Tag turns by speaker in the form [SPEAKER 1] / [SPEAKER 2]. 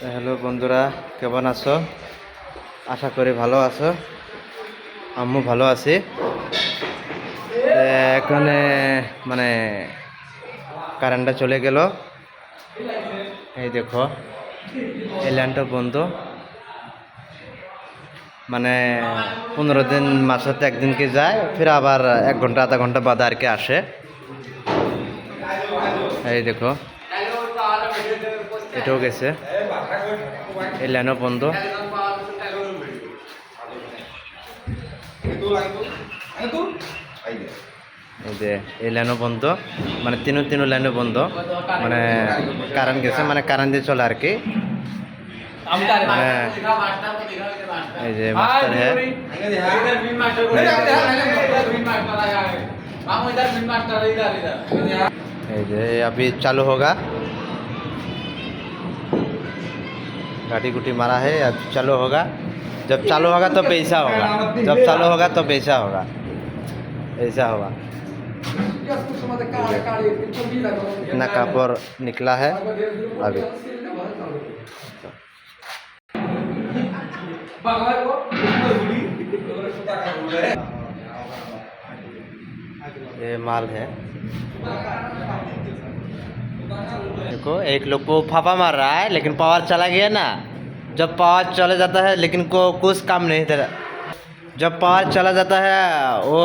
[SPEAKER 1] Hello বন্ধুরা, কেমন আছো? আশা করি ভালো আছো। আমিও ভালো আছি। এখানে মানে কারেন্টটা চলে গেল। এই দেখো, এই লাইনটা বন্ধ। মানে 15 দিন মাসেতে একদিন কি যায়, ফির আবার 1 ঘন্টা আধা ঘন্টা বাদে আর কি আসে। এই দেখো, এটাও গেছে, এই লাইনও বন্ধ। এই যে এই লাইনও বন্ধ, মানে তিন লাইনও বন্ধ, মানে কারেন্ট গেছে, মানে কারেন্ট দিয়ে চলে আর কি। মানে এই যে মাস্টার হ্যাঁ, এই যে अभी चालू होगा, गाड़ी गुटी मारा है, अब चालू होगा। जब चालू होगा तो पैसा होगा, जब चालू होगा तो पैसा होगा, ऐसा होगा। इतना कापड़ निकला है अभी। ये माल है, देखो एक लोग को फाफा मार रहा है, लेकिन पावर चला गया ना। जब पावर चला जाता है लेकिन को कुछ काम नहीं था। जब पावर चला जाता है वो